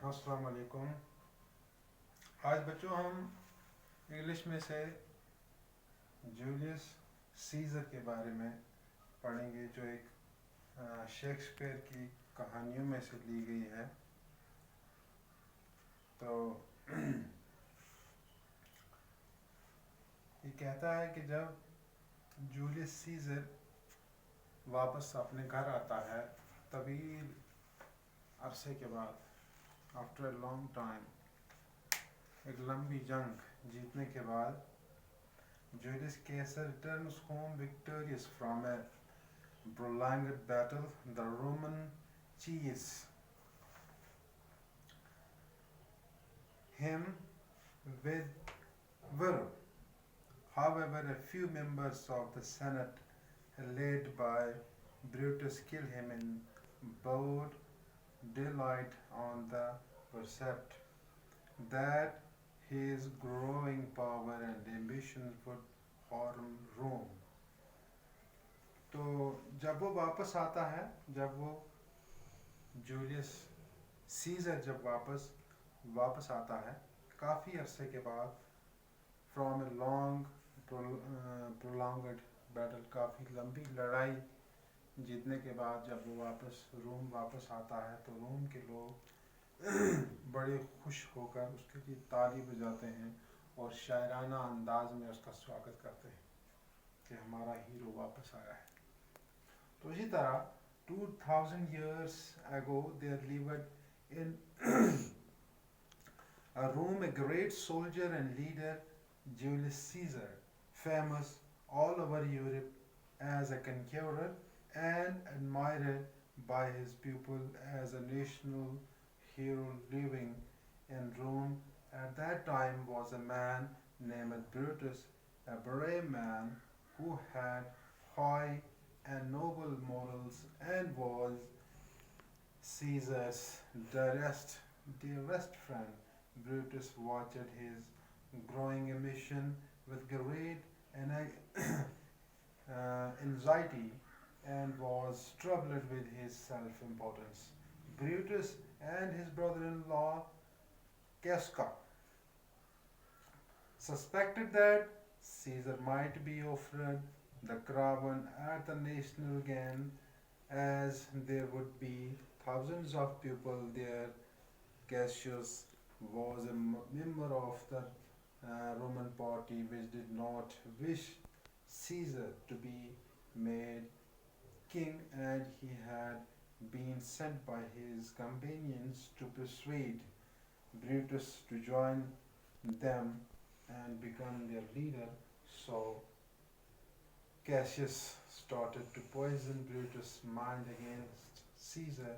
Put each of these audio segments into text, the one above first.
السلام علیکم. آج بچوں ہم انگلش میں سے جولیس سیزر کے بارے میں پڑھیں گے جو ایک شیکسپیئر کی کہانیوں میں سے لی گئی ہے. تو یہ کہتا ہے کہ جب جولیس سیزر واپس اپنے گھر آتا ہے طویل عرصے کے بعد آفٹر اے لانگ ٹائم، ایک لمبی جنگ جیتنے کے بعد، جولیس کیسر returns home victorious from a prolonged battle. The Roman chase him with vigor. However, a few members of the Senate, led by Brutus, kill him in broad daylight on the percept that his growing power and ambition would harm Rome. تو جب وہ واپس آتا ہے، جب وہ Julius scissor جب واپس آتا ہے کافی عرصے کے بعد، فرام اے لانگ پرولانگڈ بیٹل، کافی لمبی لڑائی جیتنے کے بعد جب وہ روم واپس آتا ہے تو روم کے لوگ بڑے خوش ہو کر اس کے لیے تالی بجاتے ہیں اور شاعرانہ انداز میں اس کا سواگت کرتے ہیں کہ ہمارا ہیرو واپس آیا ہے. تو اسی طرح 2000 years ago there lived in Rome a great soldier and leader, Julius Caesar, famous all over Europe as a conqueror and admired by his people as a national hero. Living in Rome at that time was a man named Brutus, a brave man who had high and noble morals and was Caesar's dearest friend. Brutus watched his growing ambition with great anxiety and was troubled with his self-importance. Brutus and his brother-in-law Casca suspected that Caesar might be offered the crown at the national game, as there would be thousands of people there. Cassius was a member of the Roman party which did not wish Caesar to be made king, and he had been sent by his companions to persuade Brutus to join them and become their leader. So Cassius started to poison Brutus' mind against Caesar.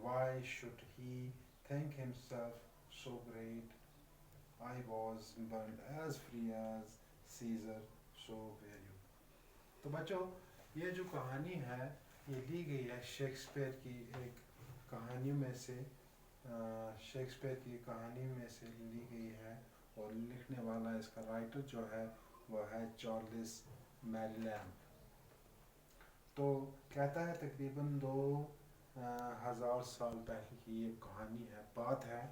Why should he think himself so great? I was burned as free as Caesar, so were you. تو بچوں یہ جو کہانی ہے یہ لی گئی ہے شیکسپیئر کی ایک کہانیوں میں سے، شیکسپیئر کی کہانی میں سے لی گئی ہے، اور لکھنے والا اس کا رائٹر جو ہے وہ ہے چارلس میریلینڈ. تو کہتا ہے تقریباً 2000 سال پہلے کی یہ کہانی ہے، بات ہے.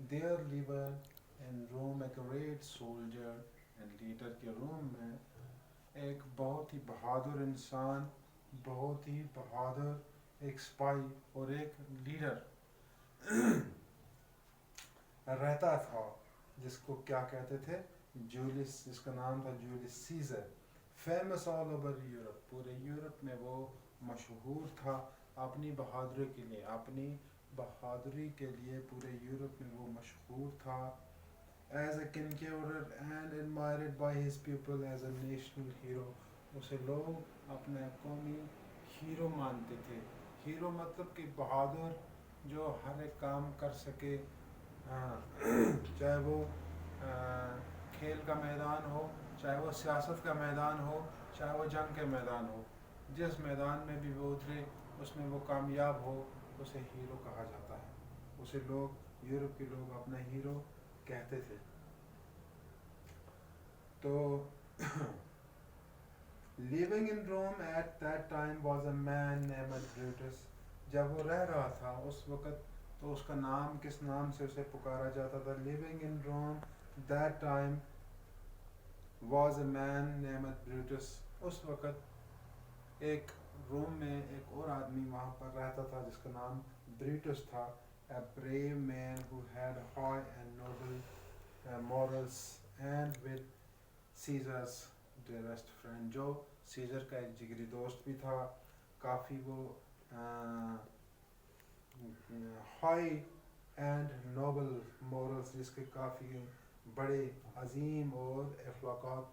There lived in Rome a great soldier and leader. کے روم میں ایک بہت ہی بہادر انسان، بہت ہی بہادر ایک سپاہی اور ایک لیڈر رہتا تھا، جس کو کیا کہتے تھے؟ جولیس، جس کا نام تھا Julius Caesar. Famous all over Europe, پورے یورپ میں وہ مشہور تھا اپنی بہادری کے لیے، اپنی بہادری کے لیے پورے یورپ میں وہ مشہور تھا. As a conqueror and admired by his people as a national hero. اسے لوگ اپنے قومی ہیرو مانتے تھے. ہیرو مطلب کہ بہادر جو ہر ایک کام کر سکے، چاہے وہ کھیل کا میدان ہو، چاہے وہ سیاست کا میدان ہو، چاہے وہ جنگ کے میدان ہو، جس میدان میں بھی وہ اترے اس میں وہ کامیاب ہو، اسے ہیرو کہا جاتا ہے. اسے لوگ، یورپ کے لوگ اپنا ہیرو کہتے تھے. تو living in Rome at that time was a man named Brutus. جب وہ رہ رہا تھا اس وقت تو اس کا نام کس نام سے اسے پکارا جاتا تھا. living in Rome that time was a man named Brutus. اس وقت ایک روم میں ایک اور آدمی وہاں پر رہتا تھا جس کا نام بریٹس تھا. a brave man who had high and noble morals and with Caesar's dearest friend. جو سیزر کا ایک جگری دوست بھی تھا, کافی وہ ہائی اینڈ نوبل مورلس, جس کے کافی بڑے عظیم اور اخلاق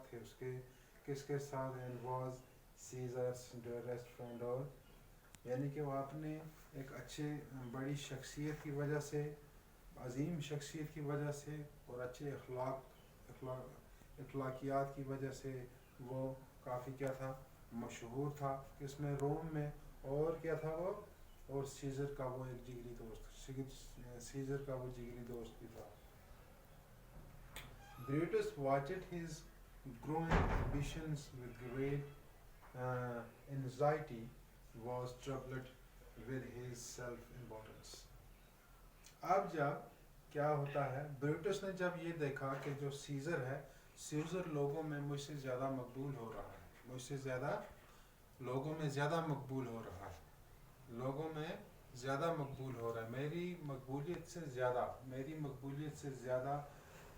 تھے اس کے. کس کے ساتھ؟ And was Caesar's dearest friend, اور یعنی کہ وہ اپنے ایک اچھے بڑی شخصیت کی وجہ سے, عظیم شخصیت کی وجہ سے اور اچھے اخلاقیات کی وجہ سے وہ کافی کیا تھا, مشہور تھا. کس میں؟ روم میں. اور کیا تھا وہ؟ اور سیزر کا وہ ایک جگری دوست, سیزر کا وہ جگری دوست بھی تھا. Brutus watched his growing ambitions with great anxiety, was troubled with his self-importance. اب جب کیا ہوتا ہے, بریٹس نے جب یہ دیکھا کہ جو سیزر ہے, سیزر لوگوں میں مجھ سے زیادہ مقبول ہو رہا ہے, مجھ سے زیادہ لوگوں میں زیادہ مقبول ہو رہا ہے, لوگوں میں زیادہ مقبول ہو رہا ہے, میری مقبولیت سے زیادہ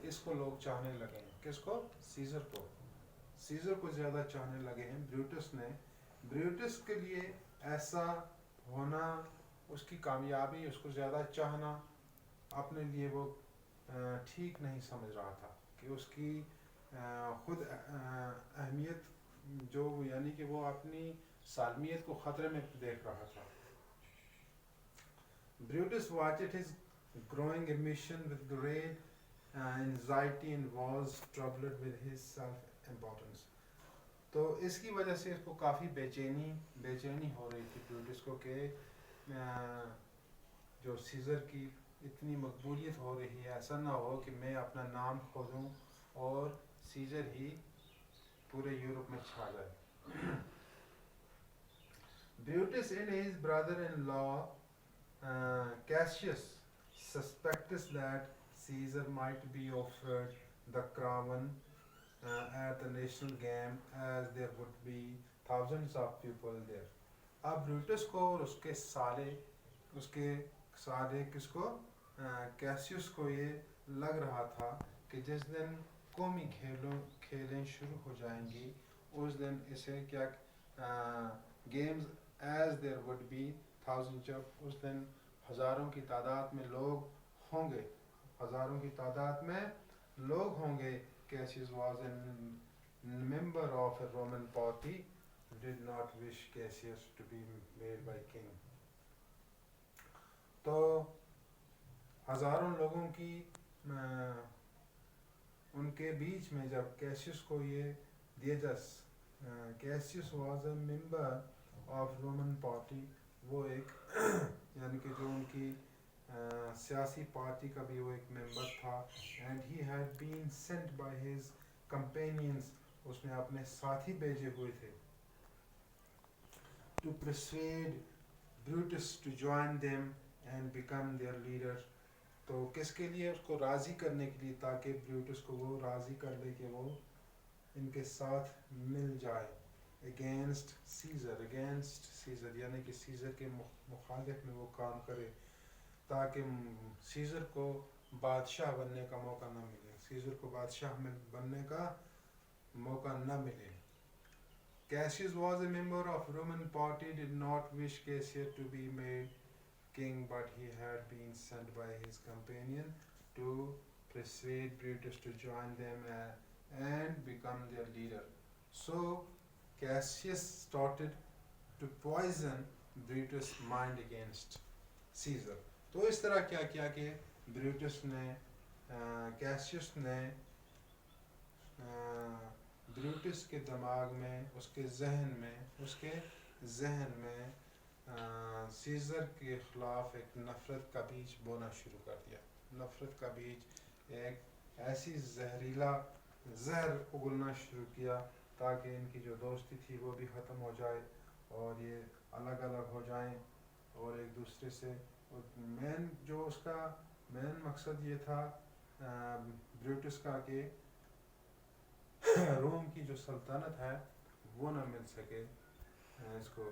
اس کو لوگ چاہنے لگے ہیں. کس کو؟ سیزر کو. سیزر کو زیادہ چاہنے لگے ہیں بریٹس نے. بریٹس کے لیے ایسا ہونا, اس کی کامیابی, اس کو زیادہ چاہنا اپنے لیے وہ ٹھیک نہیں سمجھ رہا تھا, کہ اس کی خود اہمیت جو, یعنی کہ وہ اپنی سالمیت کو خطرے میں دیکھ رہا تھا. Brutus watched his growing ambition with great anxiety and was troubled with his self-importance. تو اس کی وجہ سے اس کو کافی بے چینی ہو رہی تھی بروٹس کو, کہ جو سیزر کی اتنی مقبولیت ہو رہی ہے, ایسا نہ ہو کہ میں اپنا نام کھو دوں اور سیزر ہی پورے یورپ میں چھا جائے. Brutus and his brother-in-law Cassius suspects that Caesar might be offered the crown at the national game, as there would be thousands of people there. اب بروٹس کو اور اس کے سالے کس کو, کیسیوس کو یہ لگ رہا تھا کہ جس دن قومی کھیلیں شروع ہو جائیں گی, اس دن اسے کیا games, as there would be thousand, جب اس دن ہزاروں کی تعداد میں لوگ ہوں گے, ہزاروں کی تعداد میں لوگ ہوں گے. Cassius was a member of a Roman party, did not wish Cassius to be made by king. تو ہزاروں لوگوں کی ان کے بیچ میں جب کیسیوس کو یہ دیا Cassius was a member of Roman party, وہ ایک یعنی کہ جو ان کی سیاسی پارٹی کا بھی وہ ایک ممبر تھا. And he had been sent by his companions, اس نے اپنے ساتھی بھیجے ہوئے تھے, to persuade Brutus to join them and become their leader. تو کس کے لیے؟ اس کو راضی کرنے کے لیے, تاکہ بروٹس کو وہ راضی کر لے کہ وہ ان کے ساتھ مل جائے. اگینسٹ سیزر یعنی کہ سیزر کے مخالف میں وہ کام کرے, تاکہ سیزر کو بادشاہ بننے کا موقع نہ ملے, سیزر کو بادشاہ بننے کا موقع نہ ملے. Cassius was a member of Roman party, did not wish Cassius to be made king, but he had been sent by his companion to persuade Brutus to join them and become their leader. So Cassius started to poison Brutus' mind against Caesar. تو اس طرح کیا کیا کہ Brutus نے, کیسیوس نے Brutus کے دماغ میں, اس کے ذہن میں سیزر کے خلاف ایک نفرت کا بیج بونا شروع کر دیا. نفرت کا بیج, ایک ایسی زہر اگلنا شروع کیا, تاکہ ان کی جو دوستی تھی وہ بھی ختم ہو جائے اور یہ الگ الگ ہو جائیں اور ایک دوسرے سے مین جو اس کا مین مقصد یہ تھا بریٹس کا کہ روم کی جو سلطنت ہے وہ نہ مل سکے اس کو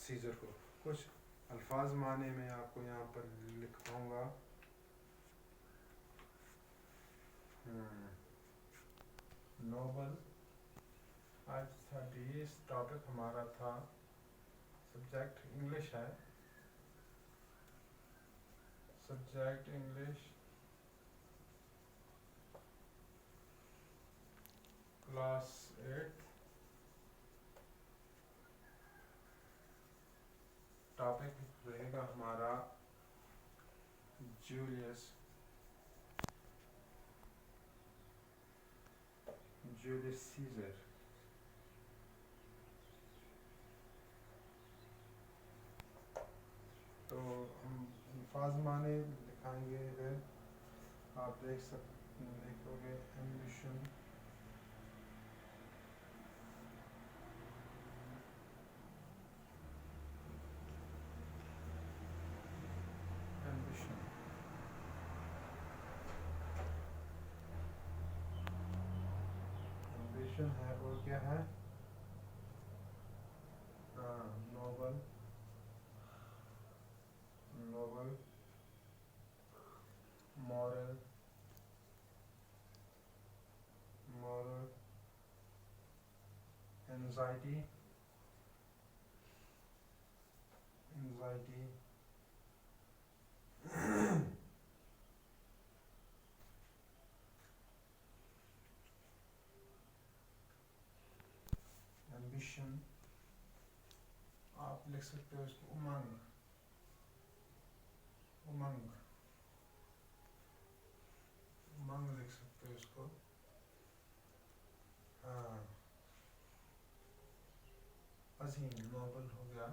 سیزر کو. کچھ الفاظ معنی میں آپ کو یہاں پر لکھاؤں گا. نوبل آج تھا 20 ٹاپک ہمارا تھا. سبجیکٹ انگلش ہے. Subject English class 8. ٹاپک رہے گا ہمارا جولیس سیزر. تو ہم الفاظ معنی دکھائیں گے. ادھر آپ دیکھو گے ایمبیشن ہے اور کیا ہے نوبل مورل انزائٹی ایمبیشن. آپ لکھ سکتے ہو اس کو امنگ لکھ سکتے ہو اس کو. عظیم نوبل ہو گیا.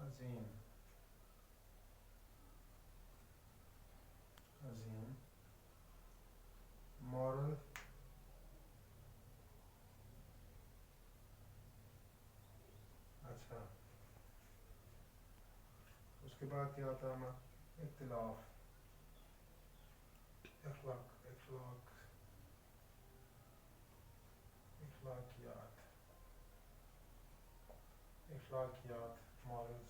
عظیم مورل اچھا. اس کے بعد کیا ہوتا ہے ہمارا اختلاف اخلاقیات مورلز.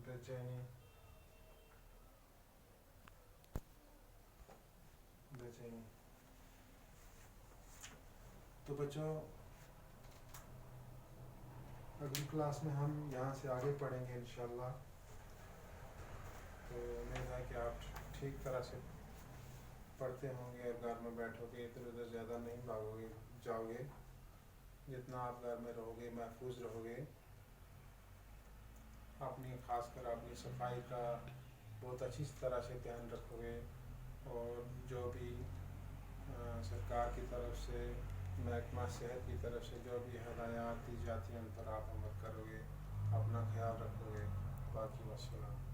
بے چینی تو بچوں اگلی کلاس میں ہم یہاں سے آگے پڑھیں گے انشاءاللہ. تو امید ہے کہ آپ ٹھیک طرح سے پڑھتے ہوں گے اور گھر میں بیٹھو گے ادھر ادھر زیادہ نہیں جاؤ گے. جتنا آپ گھر میں رہو گے محفوظ رہو گے. اپنی خاص کر اپنی صفائی کا بہت اچھی طرح سے دھیان رکھو گے. اور جو بھی سرکار کی طرف سے محکمہ صحت کی طرف سے جو بھی ہدایات دی جاتی ہیں ان پر آپ عمل کرو گے. اپنا خیال رکھو گے. باقی والسلام.